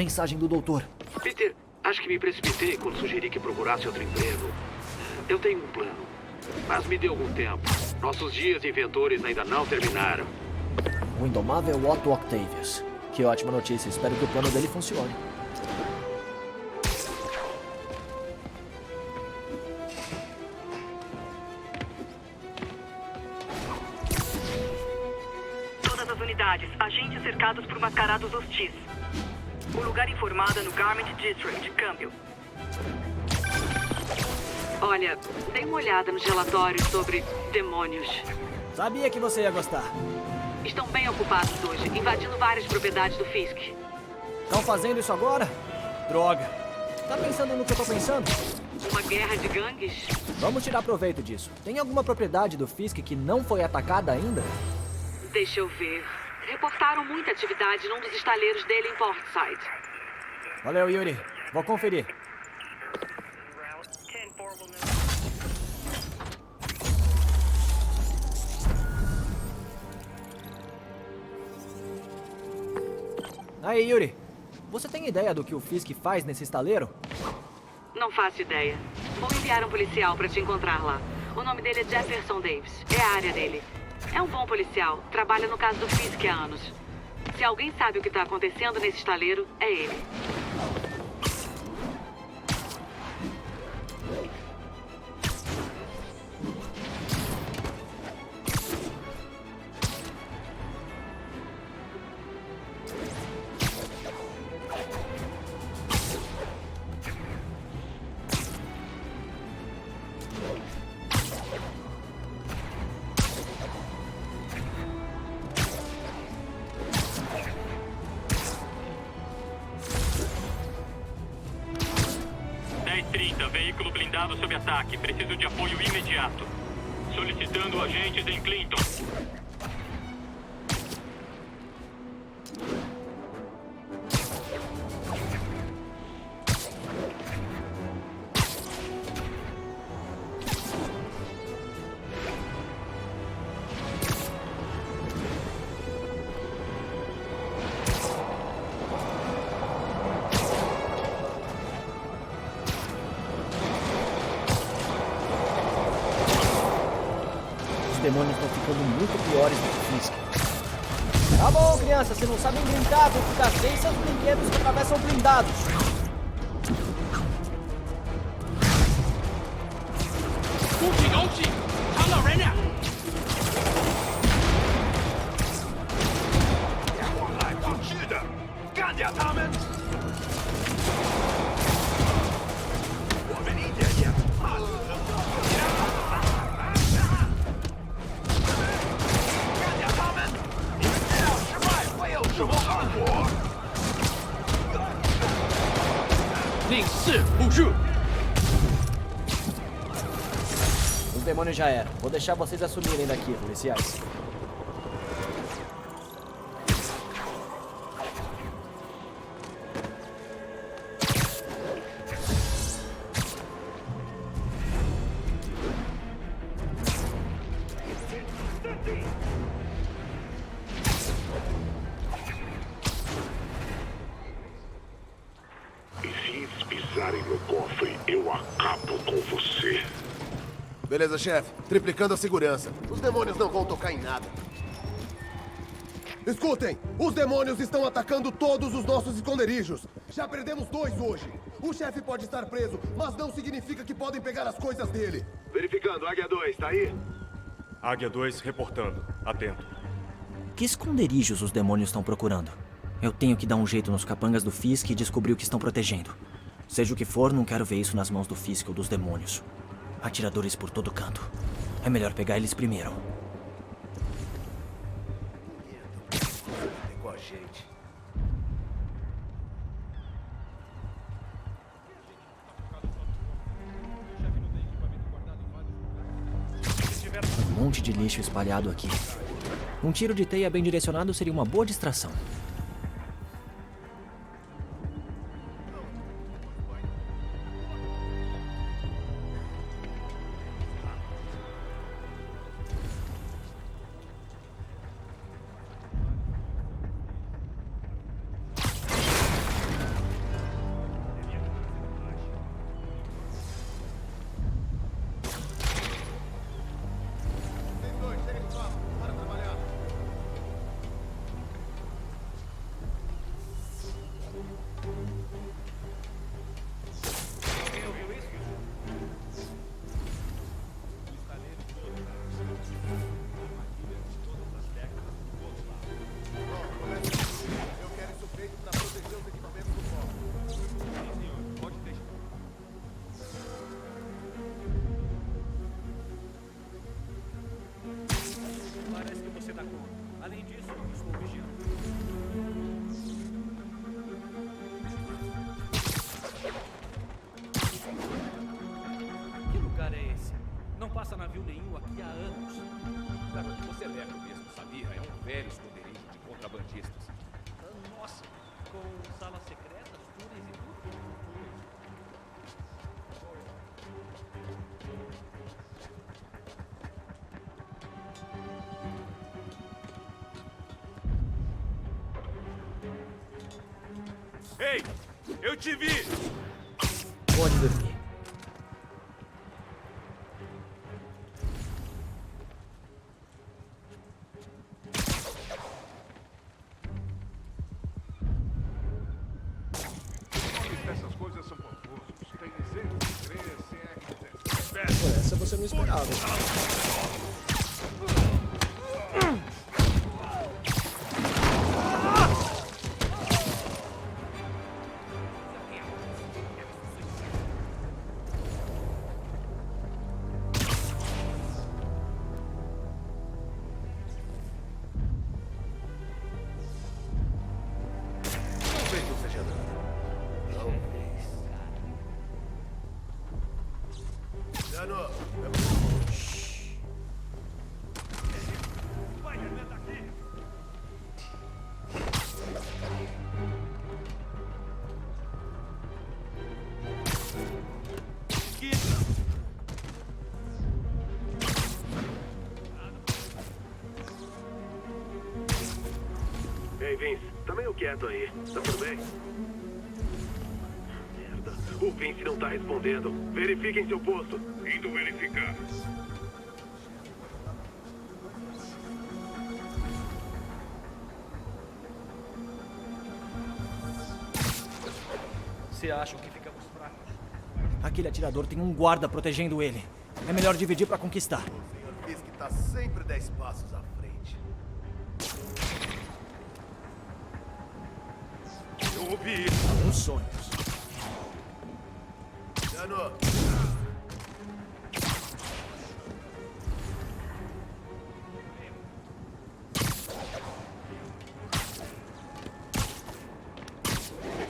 Mensagem do doutor. Peter, acho que me precipitei quando sugeri que procurasse outro emprego. Eu tenho um plano, mas me dê algum tempo. Nossos dias de inventores ainda não terminaram. O indomável Otto Octavius. Que ótima notícia. Espero que o plano dele funcione. Todas as unidades, agentes cercados por mascarados hostis. O lugar informado é no Garment District, câmbio. Olha, dei uma olhada nos relatórios sobre demônios. Sabia que você ia gostar. Estão bem ocupados hoje, invadindo várias propriedades do Fisk. Estão fazendo isso agora? Droga. Tá pensando no que eu tô pensando? Uma guerra de gangues? Vamos tirar proveito disso. Tem alguma propriedade do Fisk que não foi atacada ainda? Deixa eu ver. Reportaram muita atividade num dos estaleiros dele em Portside. Valeu, Yuri. Vou conferir. Aí, Yuri. Você tem ideia do que o Fisk faz nesse estaleiro? Não faço ideia. Vou enviar um policial pra te encontrar lá. O nome dele é Jefferson Davis. É a área dele. É um bom policial. Trabalha no caso do Fisk há anos. Se alguém sabe o que tá acontecendo nesse estaleiro, é ele. Veículo blindado sob ataque. Preciso de apoio imediato. Solicitando agentes em Clinton. Os demônios estão ficando muito piores do que o Fisk. Tá bom, criança. Se não sabem brincar, vão ficar sem seus brinquedos que atravessam blindados. Os demônios já eram. Vou deixar vocês assumirem daqui, policiais. E se eles pisarem no cofre, eu acabo com você. Beleza, chefe. Triplicando a segurança. Os demônios não vão tocar em nada. Escutem! Os demônios estão atacando todos os nossos esconderijos. Já perdemos 2 hoje. O chefe pode estar preso, mas não significa que podem pegar as coisas dele. Verificando, Águia 2, tá aí? Águia 2 reportando. Atento. Que esconderijos os demônios estão procurando? Eu tenho que dar um jeito nos capangas do Fisk e descobrir o que estão protegendo. Seja o que for, não quero ver isso nas mãos do Fisk ou dos demônios. Atiradores por todo canto. É melhor pegar eles primeiro. Com a gente. Um monte de lixo espalhado aqui. Um tiro de teia bem direcionado seria uma boa distração. lugar é esse? Não passa navio nenhum aqui há anos. Garoto, você leva mesmo, sabia? É um velho esconderijo de contrabandistas. Nossa, com salas secretas, túneis e tudo. Ei! Eu te vi! Pode dormir. Essas coisas são confusos. Tem exemplo, 3, CR, Por essa você não esperava. Talvez não seja nada. Talvez. Dano, Spider-Man tá aqui! Ei, Vince, tá meio quieto aí. Tá tudo bem? Merda. O Vince não tá respondendo. Verifiquem seu posto. indo verificar. Você acha que ficamos fracos? Aquele atirador tem um guarda protegendo ele. É melhor dividir pra conquistar. O Sr. Fisk tá sempre 10 passos à frente. Eu ouvi isso. Alguns sonhos. Dano.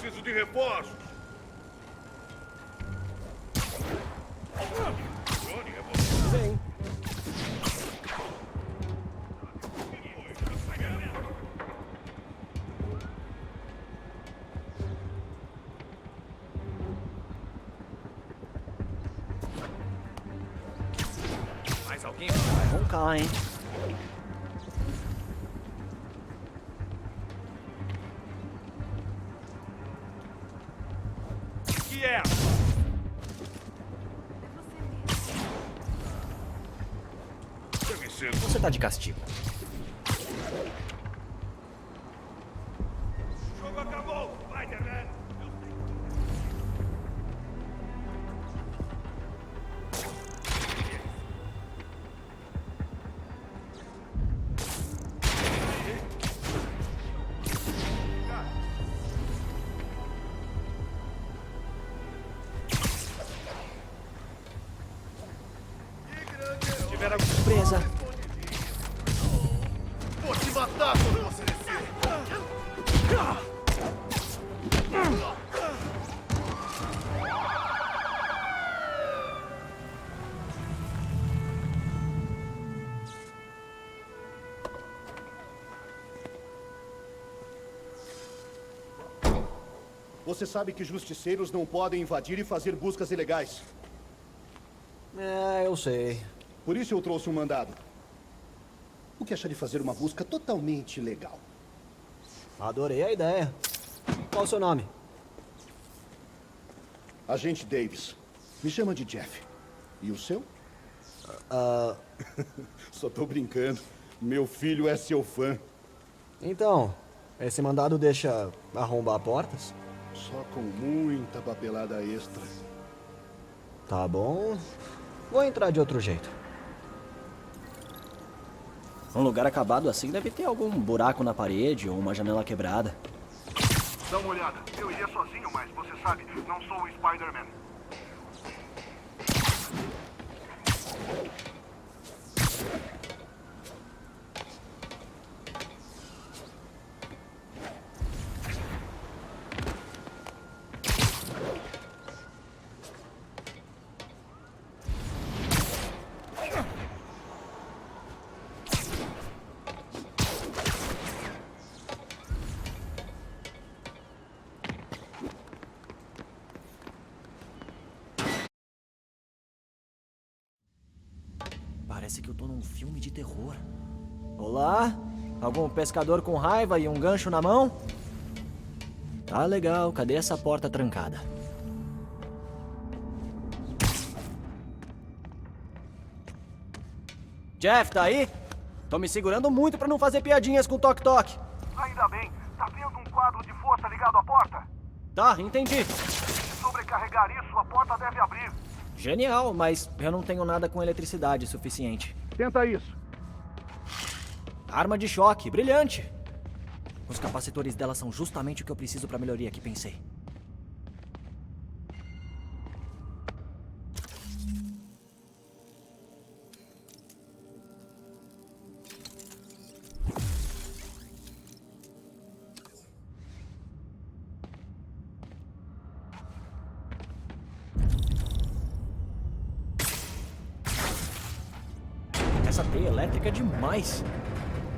Preciso de reforços. Johnny, é você. Vem. Mais alguém? Vai roncar, hein? O que é? Deve ser. Você tá de castigo. O jogo acabou, Spider-Man! Tiveram Surpresa. Vou te matar quando você descer. Você sabe que justiceiros não podem invadir e fazer buscas ilegais. É, eu sei. Por isso eu trouxe um mandado. O que acha de fazer uma busca totalmente legal? Adorei a ideia. Qual o seu nome? Agente Davis. Me chama de Jeff. E o seu? Só tô brincando. Meu filho é seu fã. Então, esse mandado deixa arrombar portas? Só com muita papelada extra. Tá bom. Vou entrar de outro jeito. Um lugar acabado assim deve ter algum buraco na parede ou uma janela quebrada. Dá uma olhada. Eu iria sozinho, mas você sabe, não sou o Spider-Man. Parece que eu tô num filme de terror. Olá? Algum pescador com raiva e um gancho na mão? Tá legal, cadê essa porta trancada? Jeff, tá aí? Tô me segurando muito pra não fazer piadinhas com toque-toque. Ainda bem. Tá vendo um quadro de força ligado à porta? Tá, entendi. Se sobrecarregar isso, a porta deve abrir. Genial, mas eu não tenho nada com eletricidade suficiente. Tenta isso. Arma de choque, brilhante. Os capacitores dela são justamente o que eu preciso pra melhoria que pensei. Essa teia elétrica é demais.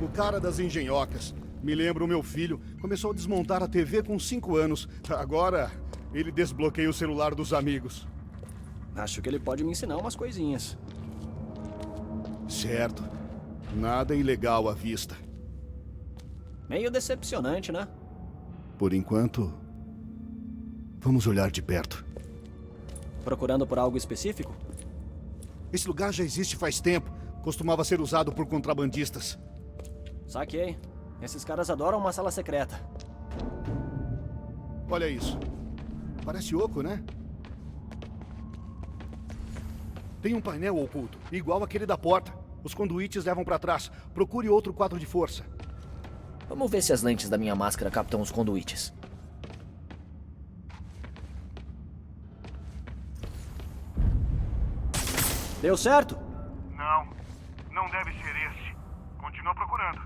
O cara das engenhocas. Me lembra o meu filho. Começou a desmontar a TV com 5 anos. Agora, ele desbloqueia o celular dos amigos. Acho que ele pode me ensinar umas coisinhas. Certo. Nada ilegal à vista. Meio decepcionante, né? Por enquanto, vamos olhar de perto. Procurando por algo específico? Esse lugar já existe faz tempo. Costumava ser usado por contrabandistas. Saquei. Esses caras adoram uma sala secreta. Olha isso. Parece oco, né? Tem um painel oculto, igual aquele da porta. Os conduítes levam pra trás. Procure outro quadro de força. Vamos ver se as lentes da minha máscara captam os conduítes. Deu certo? Não deve ser esse. Continua procurando.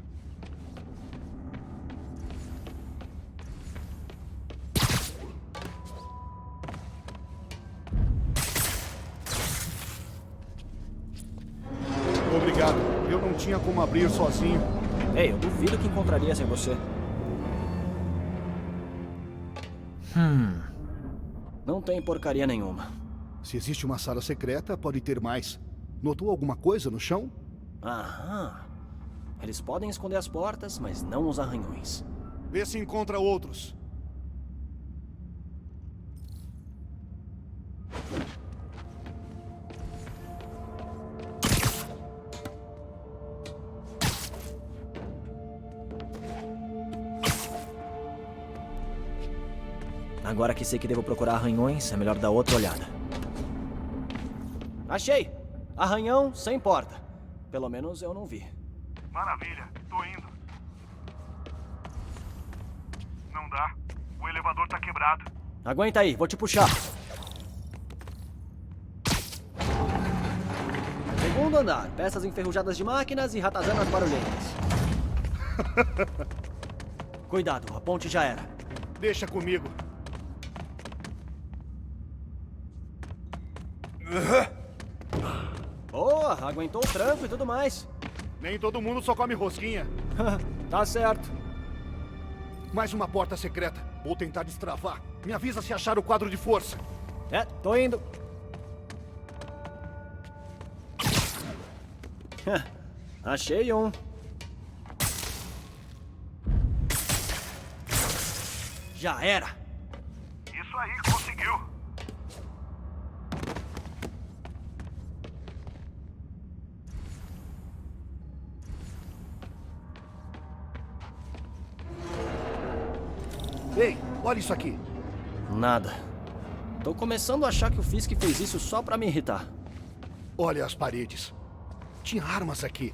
Obrigado. Eu não tinha como abrir sozinho. Ei, eu duvido que encontraria sem você. Não tem porcaria nenhuma. Se existe uma sala secreta, pode ter mais. Notou alguma coisa no chão? Aham. Eles podem esconder as portas, mas não os arranhões. Vê se encontra outros. Agora que sei que devo procurar arranhões, é melhor dar outra olhada. Achei! Arranhão sem porta. Pelo menos eu não vi. Maravilha, tô indo. Não dá. O elevador tá quebrado. Aguenta aí, vou te puxar. Segundo andar, peças enferrujadas de máquinas e ratazanas barulhentas. Cuidado, a ponte já era. Deixa comigo. Boa, aguentou o tranco e tudo mais. Nem todo mundo só come rosquinha. Tá certo. Mais uma porta secreta. Vou tentar destravar. Me avisa se achar o quadro de força. É, tô indo. Achei um. Já era. Isso aí, conseguiu. Ei, olha isso aqui. Nada. Tô começando a achar que o Fisk fez isso só pra me irritar. Olha as paredes. Tinha armas aqui.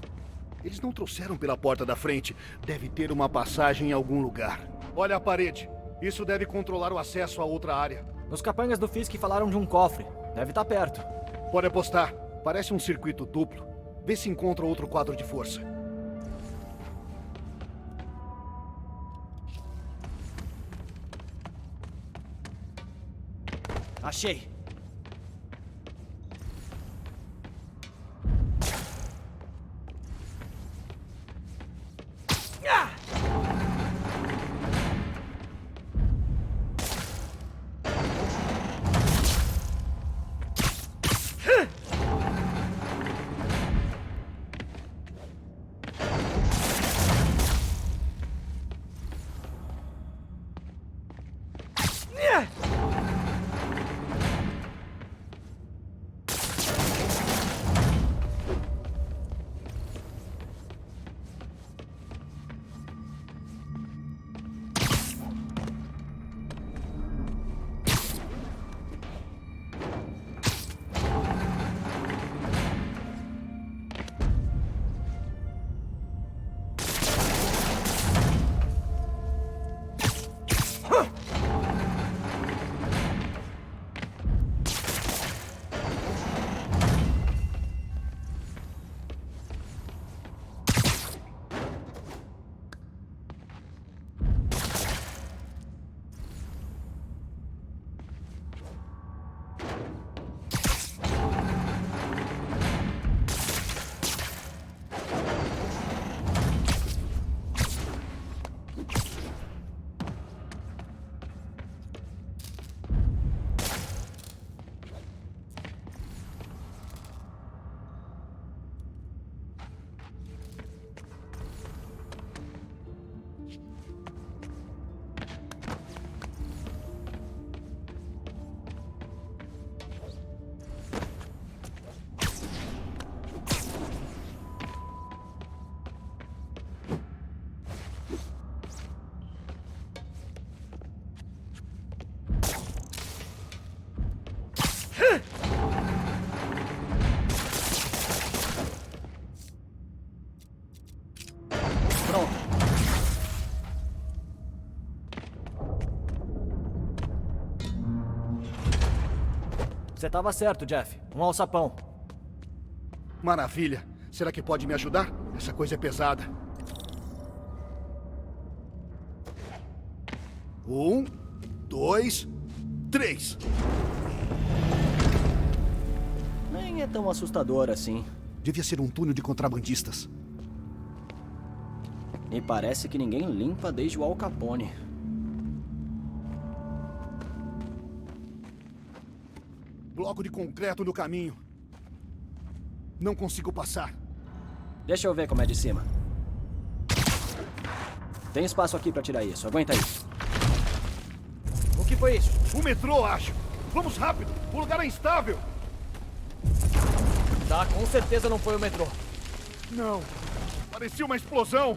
Eles não trouxeram pela porta da frente. Deve ter uma passagem em algum lugar. Olha a parede. Isso deve controlar o acesso a outra área. Os capangas do Fisk falaram de um cofre. Deve estar perto. Pode apostar. Parece um circuito duplo. Vê se encontra outro quadro de força. Achei. Você estava certo, Jeff. Um alçapão. Maravilha. Será que pode me ajudar? Essa coisa é pesada. 1, 2, 3. Nem é tão assustador assim. Devia ser um túnel de contrabandistas. E parece que ninguém limpa desde o Al Capone. Bloco de concreto no caminho. Não consigo passar. Deixa eu ver como é de cima. Tem espaço aqui pra tirar isso. Aguenta aí. O que foi isso? O metrô, acho. Vamos rápido. O lugar é instável. Tá, com certeza não foi o metrô. Não. Parecia uma explosão.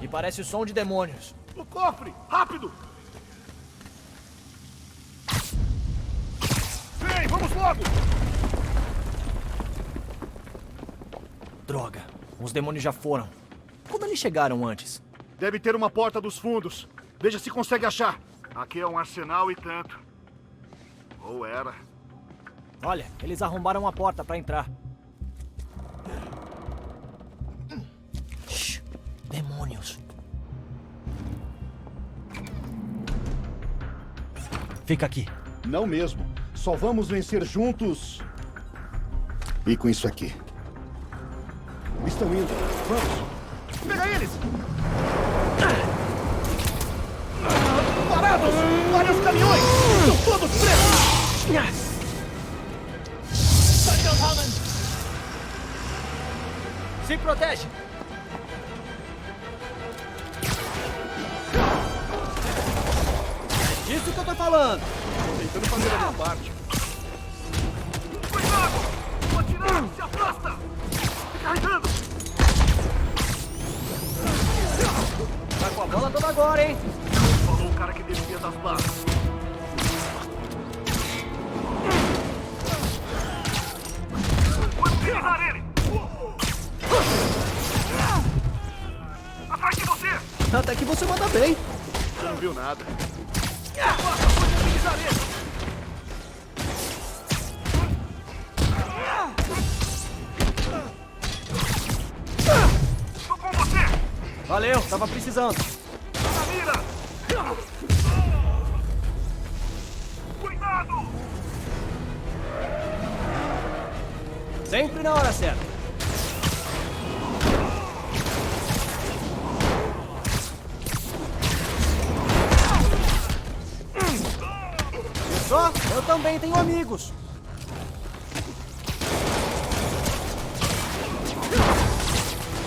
E parece o som de demônios. O cofre! Rápido! Vem, vamos logo! Droga. Os demônios já foram. Como eles chegaram antes? Deve ter uma porta dos fundos. Veja se consegue achar. Aqui é um arsenal e tanto. Ou era. Olha, eles arrombaram a porta pra entrar. Shhh. Demônios. Fica aqui. Não mesmo. Só vamos vencer juntos. E com isso aqui. Estão indo. Vamos. Pega eles! Parados! Vários caminhões! Estão todos presos! Se protege! É disso que eu tô falando! Tentando fazer a minha parte. Cuidado! Vou atirar! Se afasta! Recarregando! Tá com a bola toda agora, hein? Falou o cara que descia das barras. Vou utilizar ele! Atrás de você! Até que você manda bem. Você não viu nada. Vou utilizar ele! Tô com você! Valeu, tava precisando. Na mira! Cuidado! Sempre na hora certa. E só, eu também tenho amigos.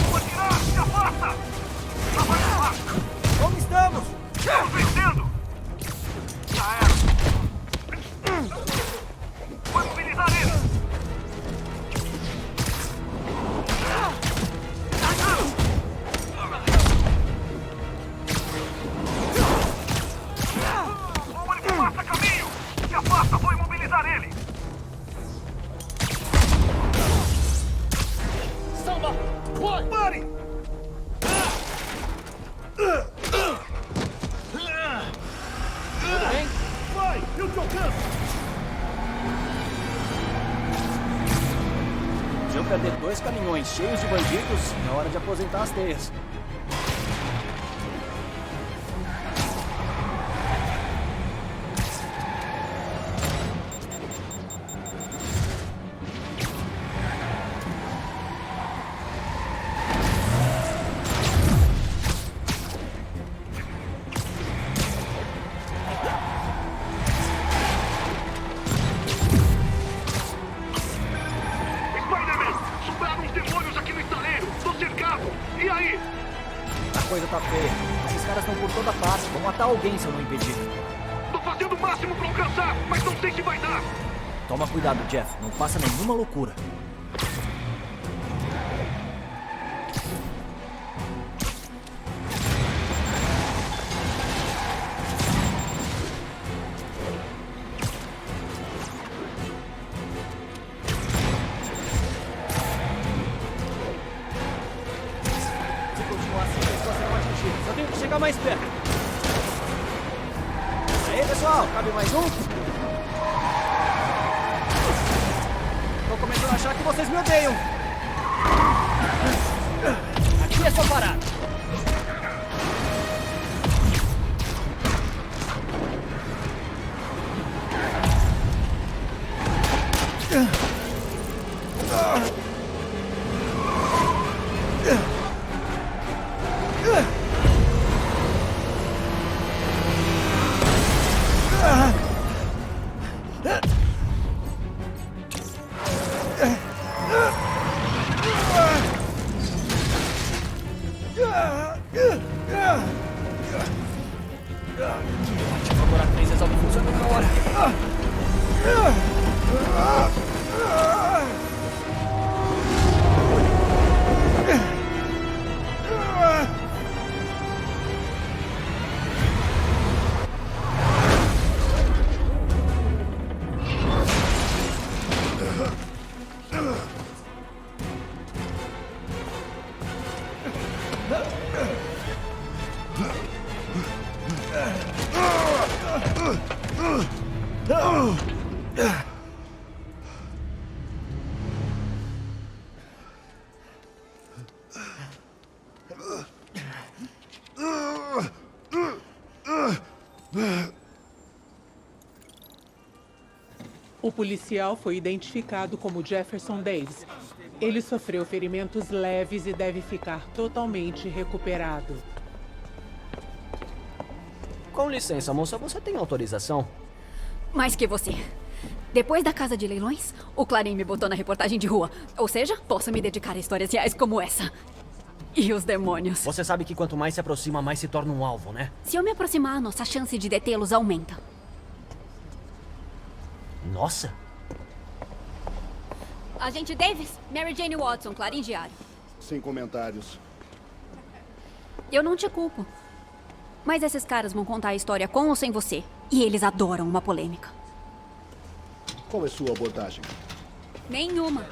Vou atirar! Se afasta! Avança lá! Como estamos? Estamos vencendo! Já era! Vou mobilizar ele! O único passa caminho! Se afasta! Vou imobilizar ele! Salva! Vai! Pare! Tudo bem? Vai! Eu te alcanço! Se eu perder 2 caminhões cheios de bandidos, é hora de aposentar as teias. Spider-Man! Sobraram os demônios aqui no estaleiro! Tô cercado! E aí? A coisa tá feia. Esses caras estão por toda parte. Vão matar alguém se eu não impedir. Tô fazendo o máximo pra alcançar, mas não sei se vai dar! Toma cuidado, Jeff. Não faça nenhuma loucura. Se continuar assim, eles só serão atingidos. Eu tenho que chegar mais perto. Aí, pessoal. Cabe mais um? achar que vocês me odeiam. Aqui é só parar. Agora 3 resolve funcionar na hora. O policial foi identificado como Jefferson Davis. Ele sofreu ferimentos leves e deve ficar totalmente recuperado. Com licença, moça, você tem autorização? Mais que você. Depois da casa de leilões, o Clarim me botou na reportagem de rua. Ou seja, posso me dedicar a histórias reais como essa. E os demônios. Você sabe que quanto mais se aproxima, mais se torna um alvo, né? Se eu me aproximar, nossa chance de detê-los aumenta. Nossa! Agente Davis, Mary Jane Watson, Clarim Diário. Sem comentários. Eu não te culpo. Mas esses caras vão contar a história com ou sem você. E eles adoram uma polêmica. Qual é sua abordagem? Nenhuma.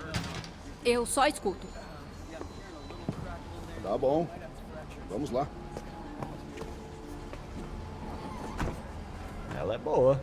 Eu só escuto. Tá bom. Vamos lá. Ela é boa.